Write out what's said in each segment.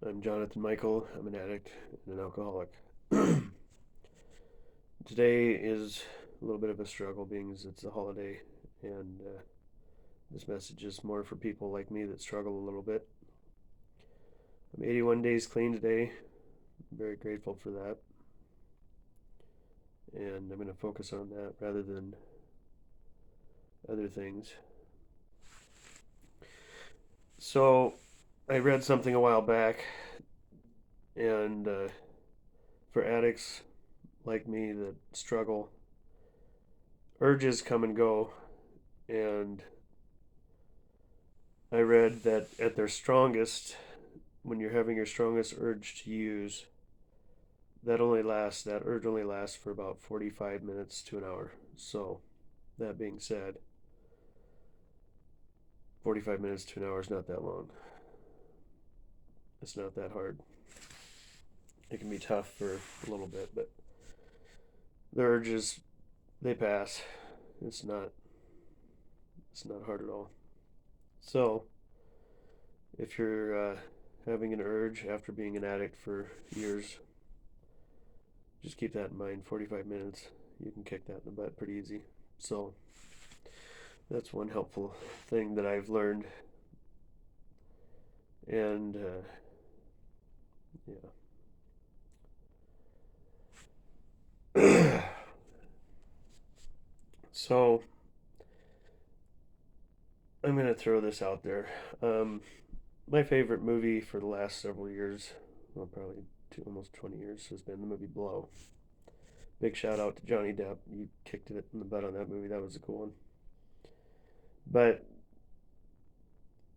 I'm Jonathan Michael. I'm an addict and an alcoholic. Today is a little bit of a struggle, being as it's a holiday, and this message is more for people like me that struggle a little bit. I'm 81 days clean today. I'm very grateful for that, and I'm going to focus on that rather than other things. So, I read something a while back, and for addicts like me that struggle, urges come and go, and I read that at their strongest, when you're having your strongest urge to use, that urge only lasts for about 45 minutes to an hour. So, that being said, 45 minutes to an hour is not that long. It's not that hard. It can be tough for a little bit, but the urges, they pass. It's not it's not hard at all. So, if you're having an urge after being an addict for years, just keep that in mind. 45 minutes, you can kick that in the butt pretty easy. So, that's one helpful thing that I've learned. And yeah. So, I'm going to throw this out there. My favorite movie for the last several years, well, probably almost 20 years, has been the movie Blow. Big shout out to Johnny Depp. You kicked it in the butt on that movie. That was a cool one. But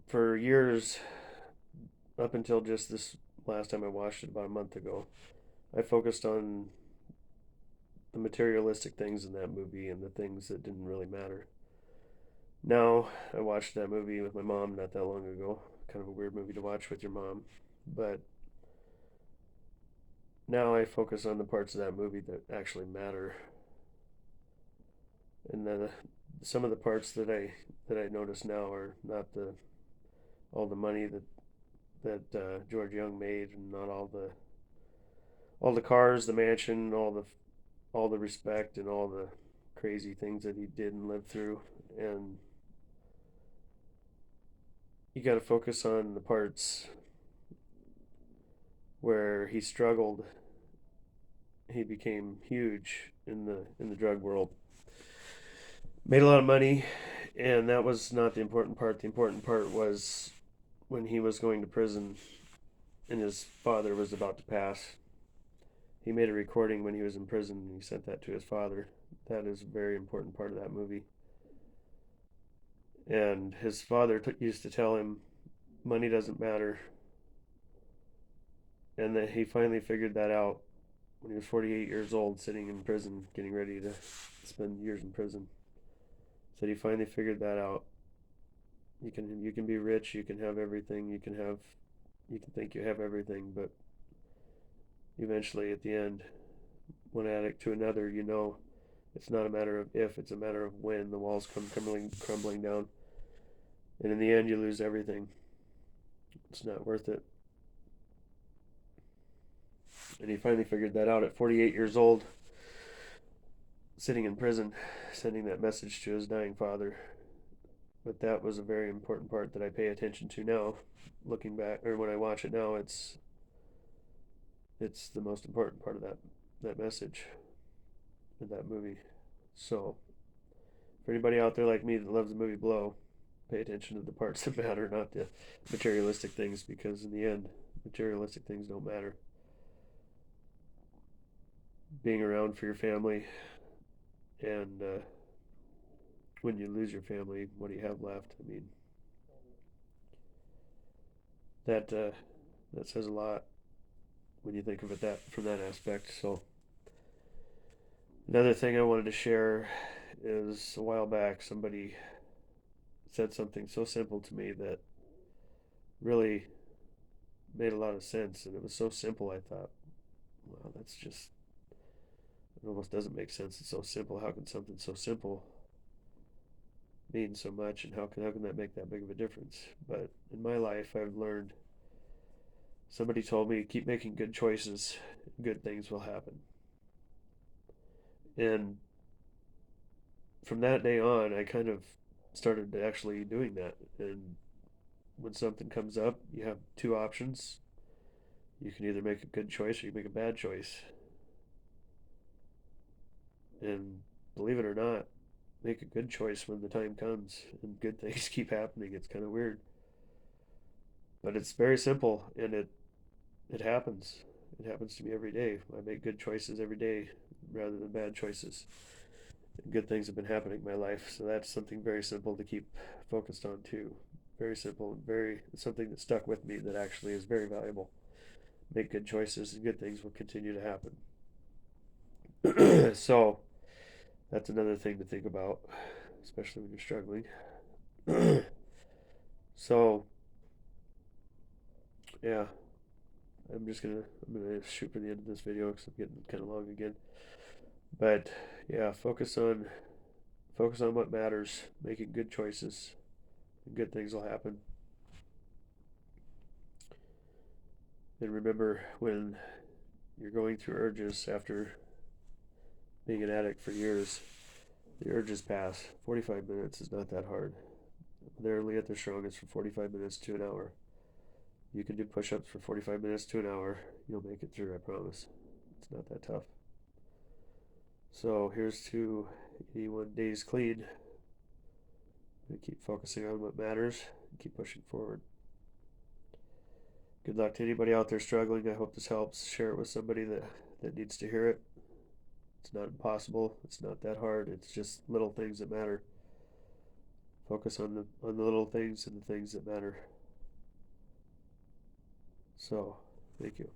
for years, up until just this last time I watched it about a month ago, I focused on the materialistic things in that movie and the things that didn't really matter. Now, I watched that movie with my mom not that long ago. Kind of a weird movie to watch with your mom. But now I focus on the parts of that movie that actually matter. And then some of the parts that I notice now are not the all the money that George Young made, and not all the cars, the mansion, all the respect, and all the crazy things that he did and lived through. And you got to focus on the parts where he struggled. He became huge in the drug world, made a lot of money, and that was not the important part. The important part was when he was going to prison and his father was about to pass. He made a recording when he was in prison and he sent that to his father. That is a very important part of that movie. And his father used to tell him, money doesn't matter. And that he finally figured that out when he was 48 years old, sitting in prison, getting ready to spend years in prison. Said he finally figured that out. You can be rich, you can have everything, you can think you have everything, but eventually at the end, one addict to another, it's not a matter of if, it's a matter of when the walls come crumbling down. And in the end, you lose everything. It's not worth it. And he finally figured that out at 48 years old, sitting in prison, sending that message to his dying father. But that was a very important part that I pay attention to now. Looking back, or when I watch it now, it's the most important part of that message in that movie. So, for anybody out there like me that loves the movie Blow, pay attention to the parts that matter, not the materialistic things, because in the end, materialistic things don't matter. Being around for your family, and when you lose your family, what do you have left? I mean, that says a lot when you think of it that from that aspect. So another thing I wanted to share is a while back somebody said something so simple to me that really made a lot of sense, and it was so simple. I thought, wow, that's just it almost doesn't make sense. It's so simple. How can something so simple mean so much, and how can that make that big of a difference? But in my life, I've learned Somebody told me, keep making good choices, good things will happen. And from that day on, I kind of started actually doing that. And when something comes up, you have two options. You can either make a good choice or you make a bad choice. And believe it or not, make a good choice when the time comes and good things keep happening. It's kind of weird. But it's very simple and it happens. It happens to me every day. I make good choices every day rather than bad choices. And good things have been happening in my life. So that's something very simple to keep focused on too. Very simple and very something that stuck with me that actually is very valuable. Make good choices and good things will continue to happen. So that's another thing to think about, especially when you're struggling. So yeah, I'm gonna shoot for the end of this video because I'm getting kind of long again. But yeah, focus on what matters, making good choices, and good things will happen. And remember, when you're going through urges after being an addict for years, the urges pass. 45 minutes is not that hard. They're only at their strongest from 45 minutes to an hour. You can do push ups for 45 minutes to an hour. You'll make it through, I promise. It's not that tough. So here's to 81 days clean. Keep focusing on what matters and keep pushing forward. Good luck to anybody out there struggling. I hope this helps. Share it with somebody that needs to hear it. It's not impossible. It's not that hard. It's just little things that matter. Focus on the little things and the things that matter. So, thank you.